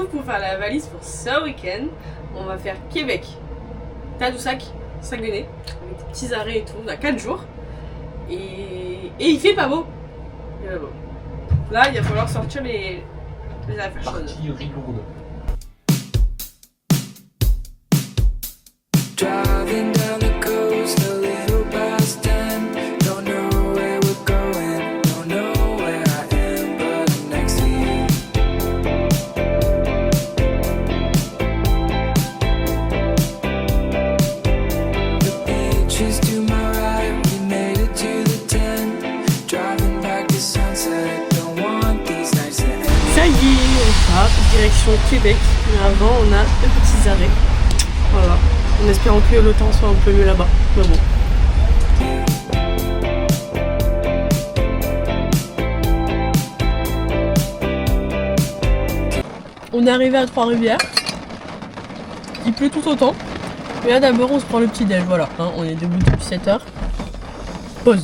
retrouve pour faire la valise pour ce week-end. On va faire Québec, Tadoussac, Saguenay, avec des petits arrêts et tout. On a 4 jours. Et il fait pas beau. Il fait pas beau. Là, il va falloir sortir les affaires chaudes. Partie rigourde. Driving down the coast a little past 10. Don't know where we're going, don't know where I am, but I'm next to you. The beach is to my right, we made it to the tent. Driving back to sunset, don't want these nights to end. Ça y est, on part direction Québec. Mais avant, on a deux petits arrêts. Voilà. En espérant que le temps soit un peu mieux là-bas. Mais bon. On est arrivé à Trois-Rivières. Il pleut tout autant. Mais là d'abord on se prend le petit déj. Voilà. Hein, on est debout depuis 7h. Pause.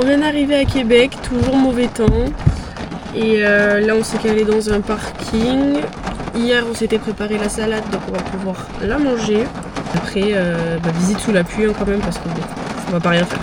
On vient d'arriver à Québec, toujours mauvais temps. Et là on s'est calé dans un parking. Hier on s'était préparé la salade, donc on va pouvoir la manger. Après, visite sous la pluie hein, quand même, parce que bon, on va pas rien faire.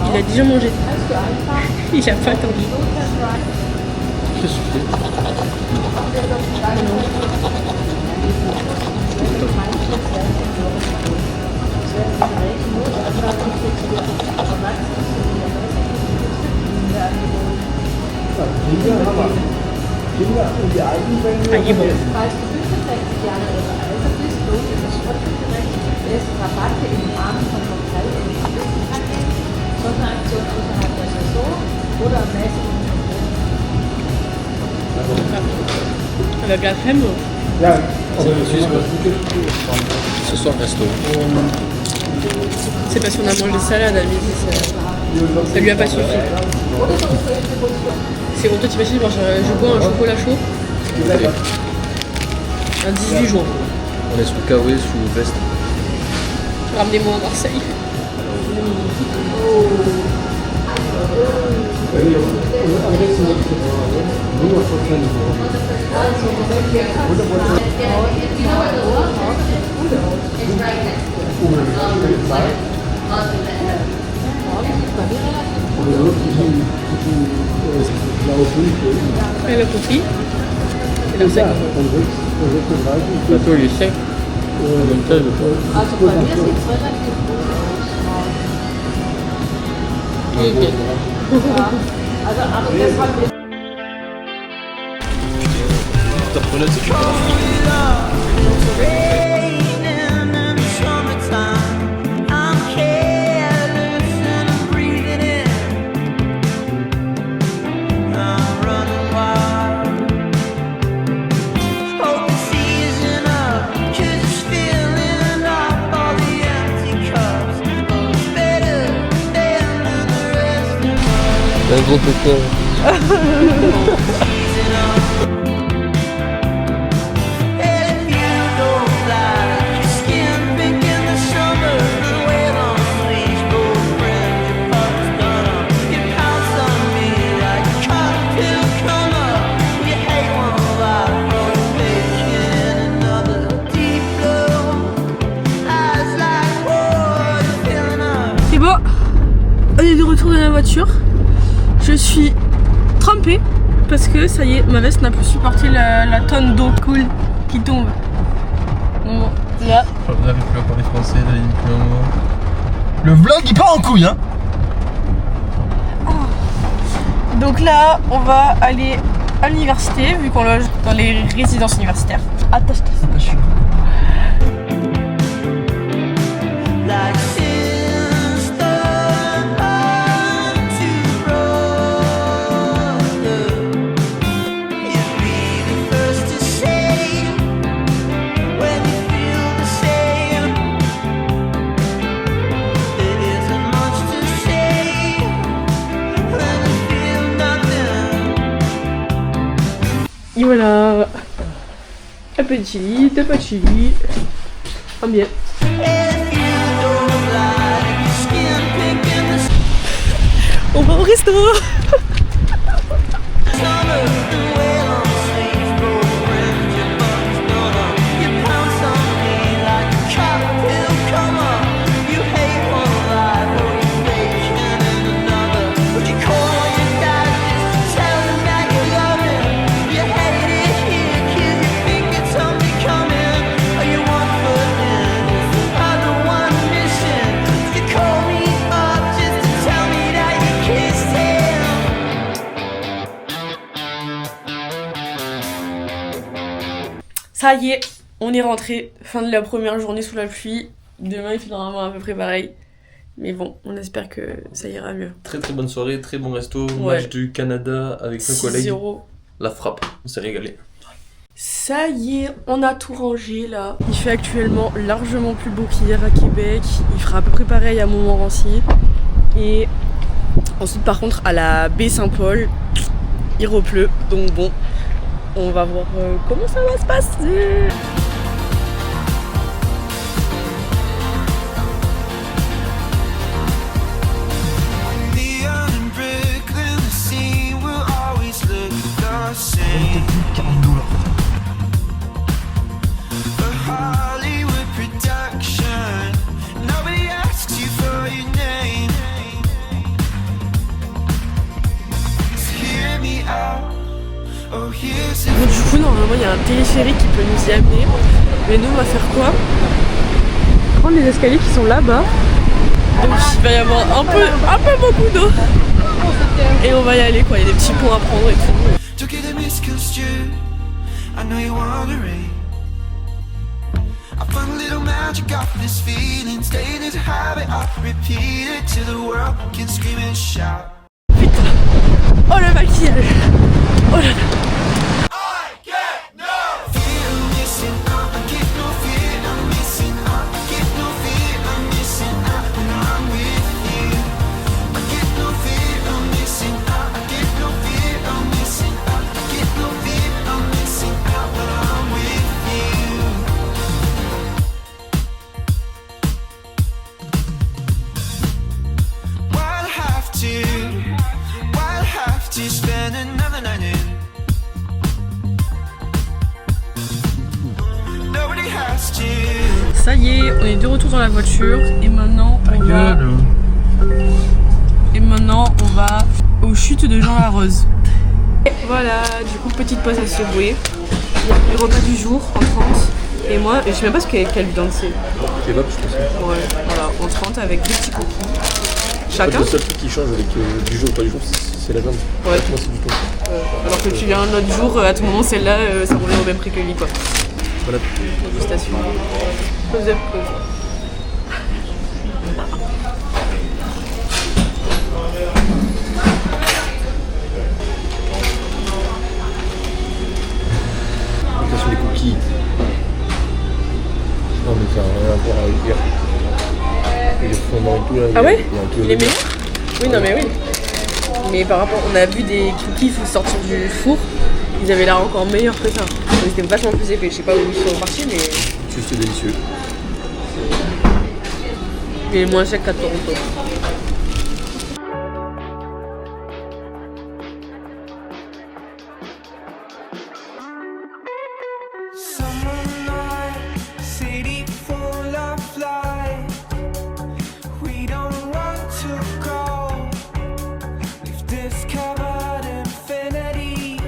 Il a déjà mangé. Il a pas attendu. Qu'est-ce que tu fais? Ah, il est bon. Avec la crème. Ce soir resto. C'est parce qu'on a mangé salade à midi, ça lui a pas suffi. C'est bon, toi t'imagines, je bois un chocolat chaud à 18 jours. On est sous Kawaii, sous veste. Ramenez-moi à Marseille. Et le coffee. Et le sec. Plateau il est sec. Comme ça, je peux. T'apprenais, c'est un gros pétard. C'est bon, on est de retour dans la voiture. Je suis trempée parce que ça y est, ma veste n'a plus supporté la tonne d'eau cool qui tombe. Bon, là. Vous avez plus à parler français, là, il plus un mot. Le vlog il part en couille, hein. Donc là, on va aller à l'université vu qu'on loge dans les résidences universitaires. Attache-toi. Et voilà, un peu de chili, deux pas de chili, très bien. On va au resto. Ça y est, on est rentré. Fin de la première journée sous la pluie. Demain il fait normalement à peu près pareil. Mais bon, on espère que ça ira mieux. Très très bonne soirée, très bon resto. Ouais. Match du Canada avec nos collègues. 6-0. La frappe, on s'est régalé. Ça y est, on a tout rangé là. Il fait actuellement largement plus beau qu'hier à Québec. Il fera à peu près pareil à Montmorency. Et ensuite par contre à la baie Saint-Paul, il repleut. Donc bon, on va voir comment ça va se passer. Bon, du coup normalement il y a un téléphérique qui peut nous y amener. Mais nous on va faire quoi? Prendre les escaliers qui sont là-bas. Donc il va y avoir un peu beaucoup d'eau. Et on va y aller quoi, il y a des petits ponts à prendre et tout. Putain. Oh le maquillage. Oh là là. Ça y est, on est de retour dans la voiture et maintenant on va aux chutes de Jean Larose. Et voilà, du coup petite pause à Subway. Le repas du jour en 30. Et moi, je sais même pas ce quelle viande c'est. Kebab, je pense. Ouais, voilà, en 30 avec des petits cookies. Chacun. Le seul truc qui change avec du jour ou pas du jour, c'est la viande. Ouais. Moi, c'est du thon. Alors que tu viens un autre jour, à tout moment celle-là, ça revient au même prix que lui quoi. Voilà. Dégustation. Pause up, pause. Attention les cookies. Non mais ça n'a rien à voir avec hier. Et le fondant et tout là. Ah ouais? Il est meilleur? Oui, non mais oui. Mais par rapport, on a vu des cookies sortir du four, ils avaient l'air encore meilleurs que ça. Ils étaient vachement plus épais. Je sais pas où ils sont partis, mais. Juste délicieux. Il est moins cher qu'à Toronto. Summer night, city full of light. We don't want to go. We've discovered infinity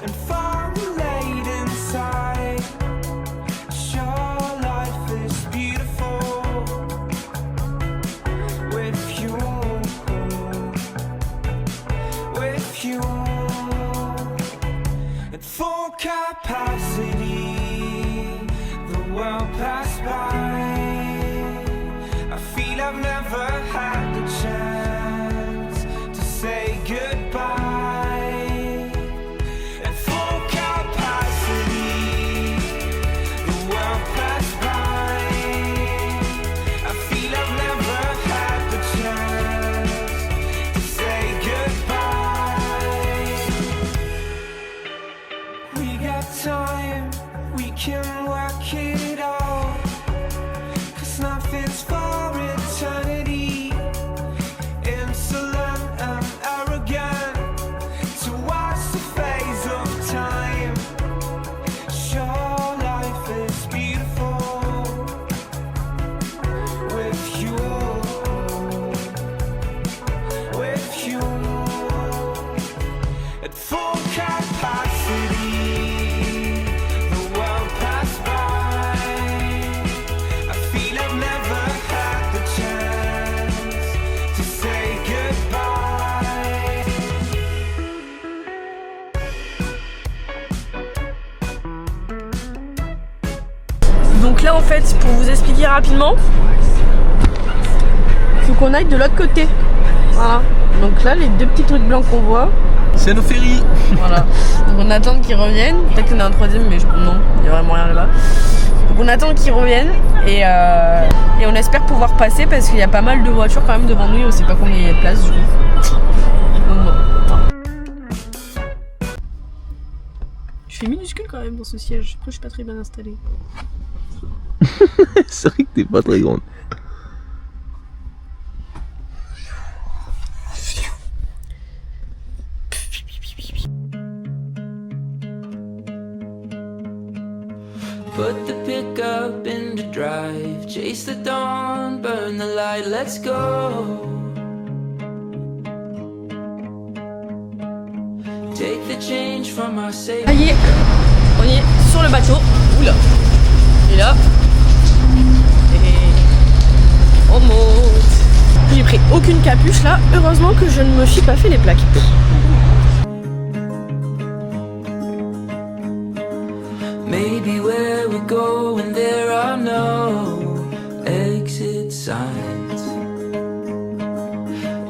and formulate inside. Sure, life is beautiful with you. With you. At full capacity, the world passed by. I feel I've never had the chance to say goodbye. At full capacity, the world passed by. I feel I've never had the chance to say goodbye. We got time, we can work it out. 'Cause nothing's for eternity. Insolent and arrogant towards the phase of time. Sure, life is beautiful with you. With you. At full capacity, the world passed by. I feel I've never had the chance to say goodbye. Donc là en fait, pour vous expliquer rapidement, il faut qu'on aille de l'autre côté. Voilà. Donc là, les deux petits trucs blancs qu'on voit, C'est nos ferries. voilà. Donc on attend qu'ils reviennent. Peut-être qu'il y en a un troisième, mais non, il n'y a vraiment rien là-bas. Donc on attend qu'ils reviennent et on espère pouvoir passer parce qu'il y a pas mal de voitures quand même devant nous et on sait pas combien il y a de place du coup. Donc bon. Je suis minuscule quand même dans ce siège. Après je suis pas très bien installée. C'est vrai que t'es pas très grande. Put the pickup into drive, chase the dawn, burn the light, let's go. Take the change from our safe. Ça y est, on est sur le bateau. Oula. Et là. Et on monte. J'ai pris aucune capuche là. Heureusement que je ne me suis pas fait les plaques. Maybe where we're going there are no exit signs.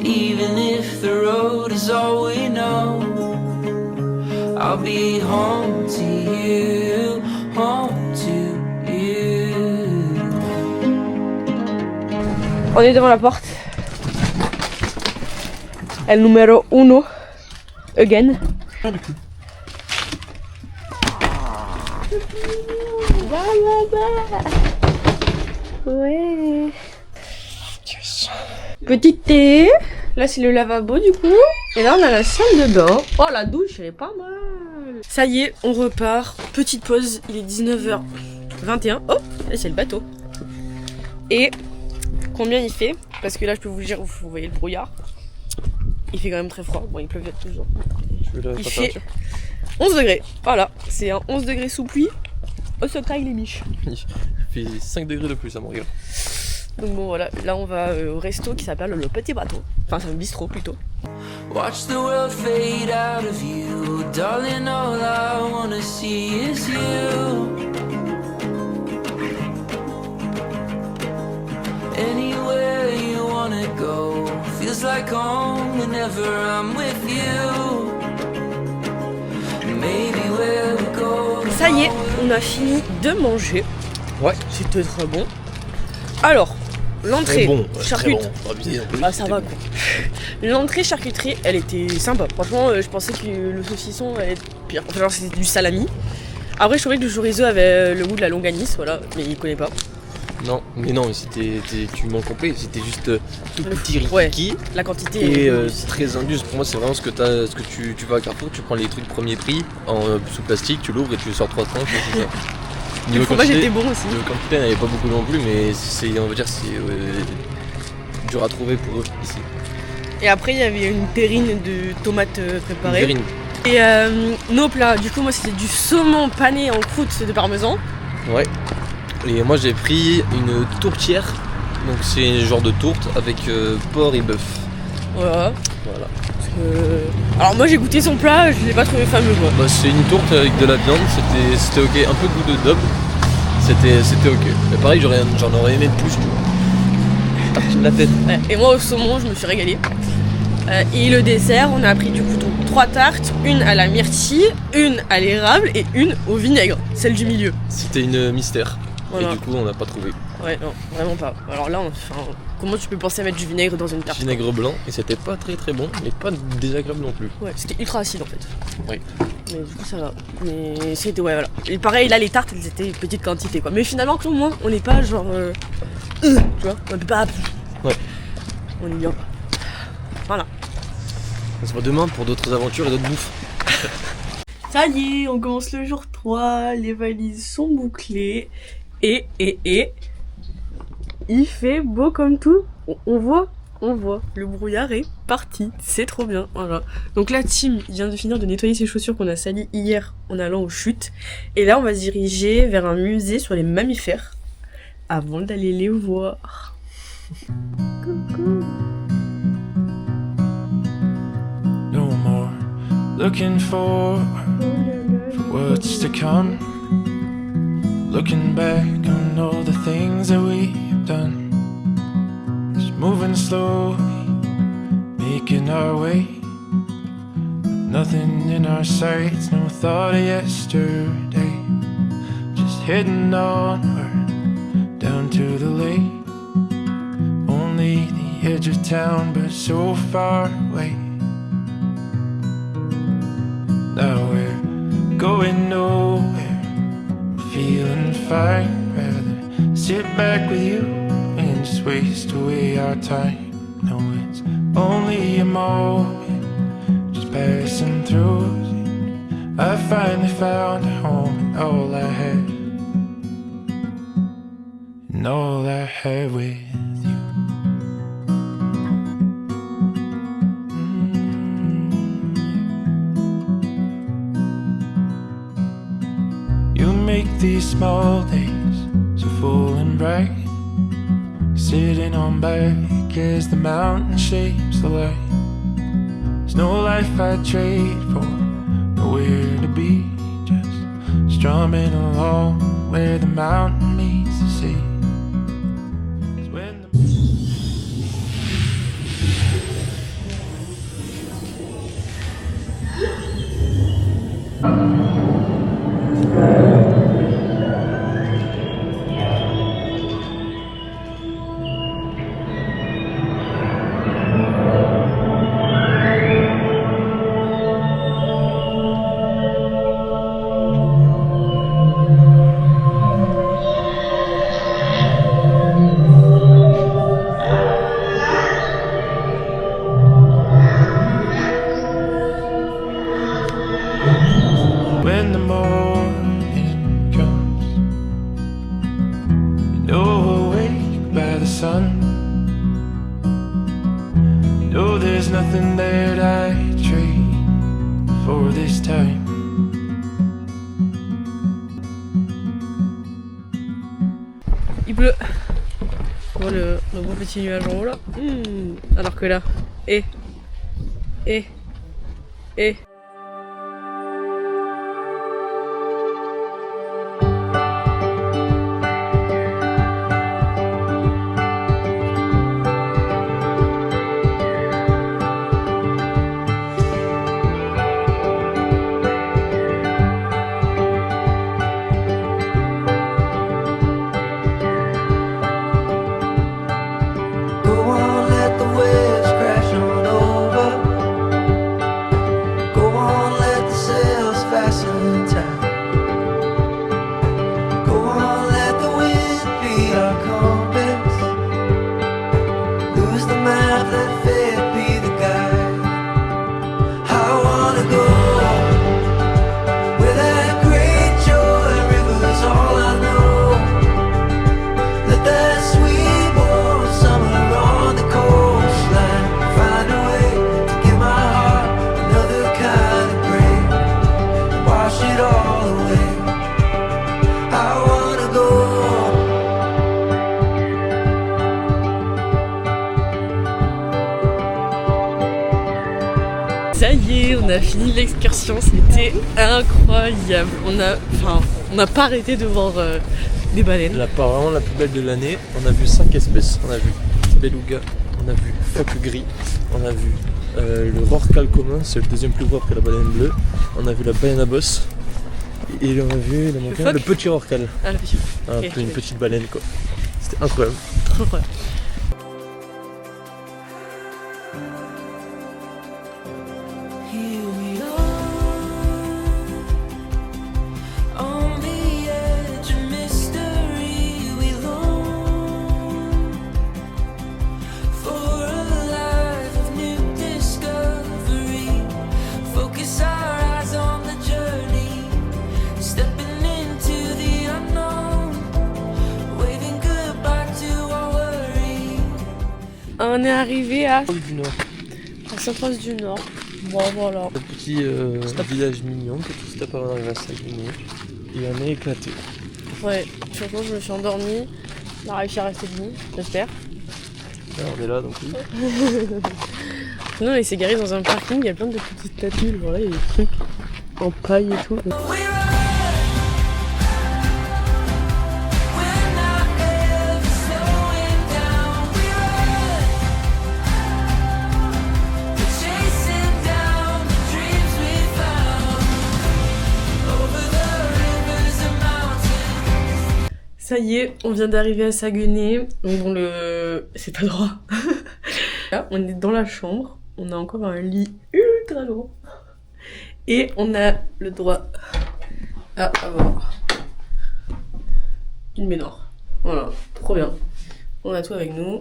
Even if the road is all we know, I'll be home to you, home to you. On est devant la porte. El numéro 1. Again. Ouais. Petite thé. Là c'est le lavabo du coup. Et là on a la salle de bain. Oh la douche elle est pas mal. Ça y est, on repart. Petite pause, il est 19h21. Oh, là c'est le bateau. Et combien il fait? Parce que là je peux vous dire, vous voyez le brouillard. Il fait quand même très froid. Bon il pleuvait toujours. Il fait 11 degrés. Voilà, c'est un 11 degrés sous pluie. Au secret, les miches. Il fait 5 degrés de plus à Montréal. Donc bon voilà, là on va au resto qui s'appelle le Petit Bateau. Enfin c'est un bistrot plutôt. Watch the world fade out of you, darling, all I wanna see is you. Anywhere you wanna go, feels like home whenever I'm with you. Maybe where we go. Ça y est, on a fini de manger. Ouais. C'était très bon. Alors, l'entrée charcuterie. Bon. Ah ça va quoi. L'entrée charcuterie, elle était sympa. Franchement, je pensais que le saucisson allait être pire. Enfin, genre c'était du salami. Après, je trouvais que le chorizo avait le goût de la longanise, voilà, mais il connaît pas. Non, mais tu m'en comptais, c'était juste tout petit Ouais, rikiki. la quantité. Et c'est très indus. Pour moi, c'est vraiment ce que tu vas à Carrefour, tu prends les trucs premier prix sous plastique, tu l'ouvres et tu sors 3 tranches. C'est ça. Le fromage était bon aussi. Le quantité n'avait pas beaucoup non plus, mais on va dire c'est dur à trouver pour eux ici. Et après, il y avait une terrine de tomates préparées. Une Et nos plats, du coup, moi c'était du saumon pané en croûte de parmesan. Ouais. Et moi j'ai pris une tourtière, donc c'est un genre de tourte avec porc et bœuf. Voilà. Alors moi j'ai goûté son plat, je l'ai pas trouvé fameux quoi. Bah, c'est une tourte avec de la viande, c'était ok, un peu goût de daube, c'était ok. Mais pareil j'en aurais aimé plus, tu vois. Partie de la tête. Ouais, et moi au saumon je me suis régalée. Et le dessert, on a pris du coup 3 tartes, une à la myrtille, une à l'érable et une au vinaigre, celle du milieu. C'était une mystère. Voilà. Et du coup on n'a pas trouvé. Ouais non, vraiment pas. Alors là, comment tu peux penser à mettre du vinaigre dans une tarte? Vinaigre blanc, et c'était pas très très bon, mais pas désagréable non plus. Ouais, c'était ultra acide en fait. Oui. Mais du coup ça va. Mais c'était ouais voilà. Et pareil là les tartes elles étaient petite quantité quoi. Mais finalement au moins on n'est pas genre tu vois, on peut pas. Ouais. On est bien. Voilà. On se voit demain pour d'autres aventures et d'autres bouffes. Ça y est, on commence le jour 3, les valises sont bouclées et il fait beau comme tout. On voit, le brouillard est parti, c'est trop bien, voilà. Donc la team vient de finir de nettoyer ses chaussures qu'on a salies hier en allant aux chutes. Et là on va se diriger vers un musée sur les mammifères avant d'aller les voir. Coucou. No more looking for what's to come. Looking back on all the things that we've done. Just moving slowly, making our way. Nothing in our sights, no thought of yesterday. Just heading onward, down to the lake. Only the edge of town, but so far away. Now we're going nowhere, feeling fine. Rather sit back with you and just waste away our time. No, it's only a moment, just passing through. I finally found a home, and all I had, and all I had with you. You make these small days so full and bright. Sitting on back as the mountain shapes the light. There's no life I'd trade for, nowhere to be. Just strumming along where the mountain meets the sea. 'Cause when the When the morning comes, you know, awake by the sun. You know there's nothing that I trade for this time. Il pleut. On voit le gros petit nuage en haut là. Alors que là, et. Ça y est, on a fini l'excursion, c'était incroyable. On n'a pas arrêté de voir des baleines. Apparemment la plus belle de l'année, on a vu 5 espèces. On a vu beluga, on a vu phoque gris, on a vu le rorqual commun, c'est le deuxième plus gros après la baleine bleue. On a vu la baleine à bosse et on a vu le petit rorqual. Ah, le petit. Okay, une petite baleine quoi. C'était incroyable. Trop incroyable. On est arrivé à Sainte-Rose du Nord. Bon voilà. Un petit village mignon que tout à part arrivé à Saguenay. Et on est éclaté. Ouais, franchement je me suis endormie. On a réussi à rester debout, j'espère. Là, on est là donc oui. Sinon on s'est garé dans un parking, il y a plein de petites statues, voilà, il y a des trucs en paille et tout. Ça y est, on vient d'arriver à Saguenay, donc dans le... c'est pas droit. Là, on est dans la chambre, on a encore un lit ultra grand. Et on a le droit à avoir une baignoire. Voilà, trop bien. On a tout avec nous.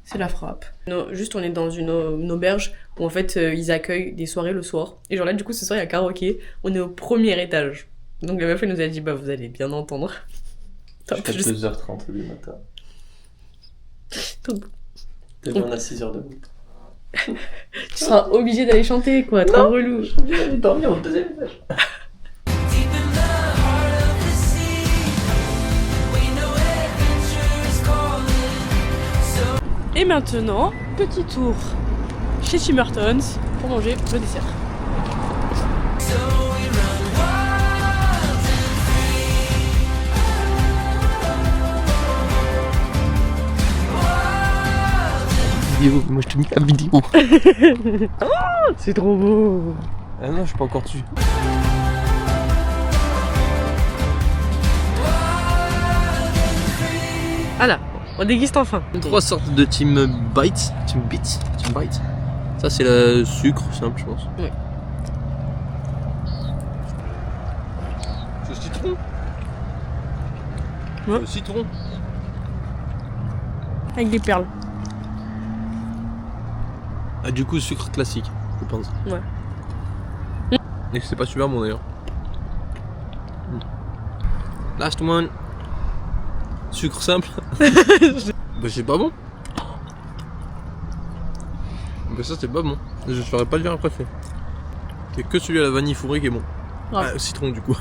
C'est la frappe. Non, juste on est dans une auberge où en fait ils accueillent des soirées le soir. Et genre là du coup ce soir il y a karaoké, on est au premier étage. Donc la meuf elle nous a dit bah vous allez bien entendre. Jusqu'à 2h30 du matin. Top. Demain on a 6h de route. Tu seras obligé d'aller chanter quoi, trop relou. Je suis obligé d'aller dormir au deuxième étage. Et maintenant, petit tour chez Tim Hortons pour manger le dessert. Moi je te mis la vidéo. Oh, c'est trop beau. Ah non, je suis pas encore dessus. Ah là, on déguste enfin. 3 sortes de Tim Bites. Ça c'est le sucre simple je pense. Oui. C'est au citron. Ouais. Le citron. Avec des perles. Ah du coup sucre classique, je pense. Ouais. Et c'est pas super bon d'ailleurs. Last one. Sucre simple. Bah c'est pas bon. Bah ça c'est pas bon. Je saurais pas le dire après fait. Il y a que celui à la vanille fourrée qui est bon. Ouais. Ah, citron du coup.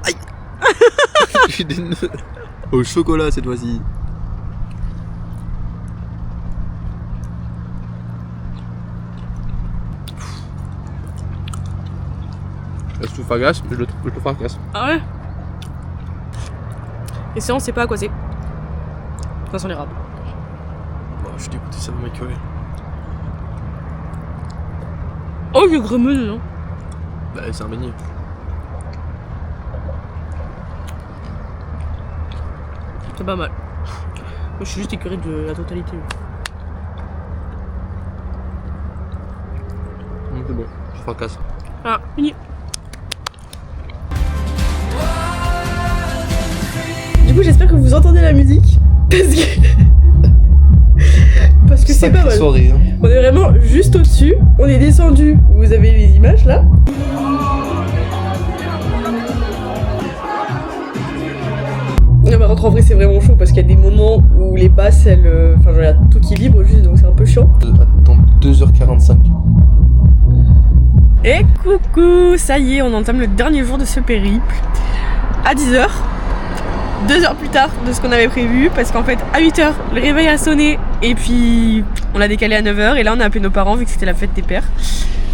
Aïe. J'ai des nœuds. Au chocolat cette fois-ci. Est-ce que tu fracasses? Je le fracasse. Ah ouais. Et ça on sait pas à quoi c'est. Ça sent l'érable. Bon, je suis dégoûté, ça va m'écœurer. Oh il y a grémeux dedans. Bah c'est un beignet. C'est pas mal. Moi je suis juste écœuré de la totalité. C'est bon, je fracasse. Ah, fini. Du coup j'espère que vous entendez la musique. Parce que c'est pas mal. Soirée, hein. On est vraiment juste au-dessus. On est descendu. Vous avez les images là. Non, par contre, en vrai, c'est vraiment chaud parce qu'il y a des moments où les basses, elles. Enfin, genre, il y a tout qui vibre juste, donc c'est un peu chiant. Attends, 2h45. Et coucou, ça y est, on entame le dernier jour de ce périple. À 10h. 2 heures plus tard de ce qu'on avait prévu, parce qu'en fait, à 8h, le réveil a sonné, et puis on l'a décalé à 9h, et là on a appelé nos parents vu que c'était la fête des pères.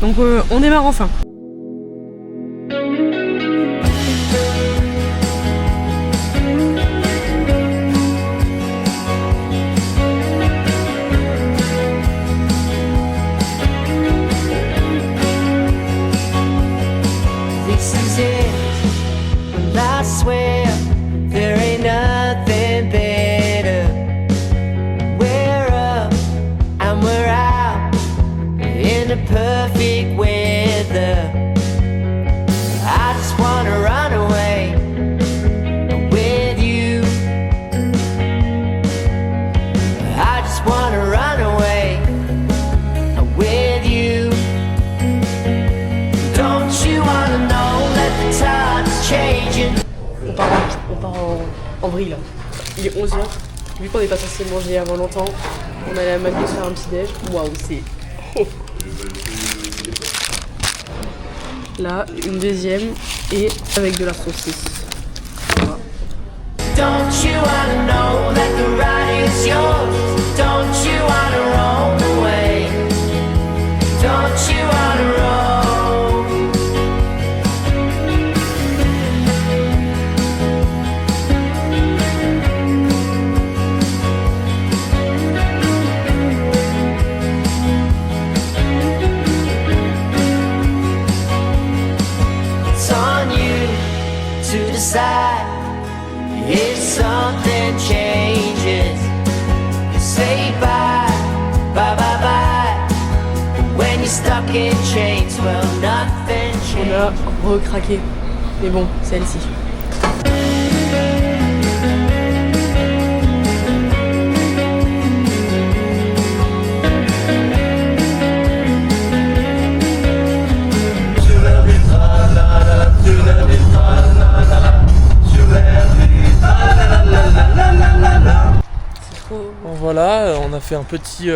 Donc on démarre enfin. This is it, and I swear there ain't nothing better. We're up and we're out in the perfect weather. I just wanna run away with you. I just wanna run away with you. Don't you wanna know that the time's changing? On part en vrille là. Il est 11h. Vu qu'on n'est pas censé manger avant longtemps, on allait à McDo se faire un petit déj. Waouh, c'est. Oh. Là, une deuxième et avec de la saucisse. Voilà. Don't you wanna know that the ride is yours? Don't you wanna roll away? Don't you wanna roll? It's on you to decide if something changes. You say bye, bye, bye, bye. When you're stuck in chains, well, nothing On changes. a recraqué. Mais bon, c'est celle-ci. Bon, voilà, on a fait un petit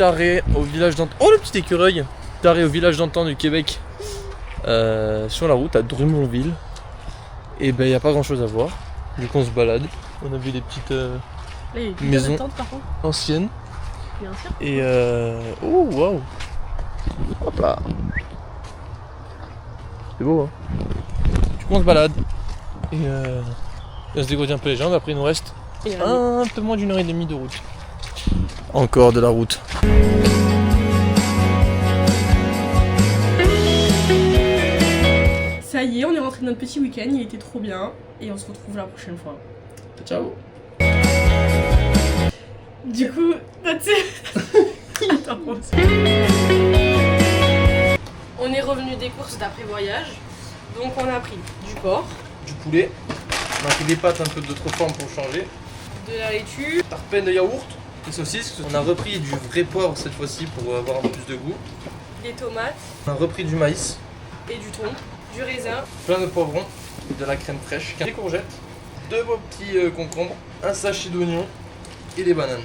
arrêt au village d'antan. Oh le petit écureuil! Petit arrêt au village d'antan du Québec sur la route à Drummondville. Et ben y a pas grand chose à voir. Du coup on se balade. On a vu des petites Là, il y a une Maison. attente, par contre. anciennes. Bien sûr. Et oh waouh! Hop là! C'est beau hein? Du coup on se balade. Et on se dégourdit un peu les jambes. Après il nous reste Et là, un peu moins d'une heure et demie de route. Encore de la route. ça y est, on est rentré de notre petit week-end, il était trop bien. Et on se retrouve la prochaine fois. Ciao! Du coup, that's it. On est revenu des courses d'après voyage. Donc on a pris du porc, Du poulet. On a pris des pâtes un peu d'autres formes pour changer. de la laitue, Tarpène de yaourt, des saucisses. On a repris du vrai poivre cette fois-ci pour avoir un peu plus de goût. des tomates On a repris du maïs, et du thon, du raisin, plein de poivrons, de la crème fraîche, des courgettes, 2 beaux petits concombres, un sachet d'oignons et des bananes.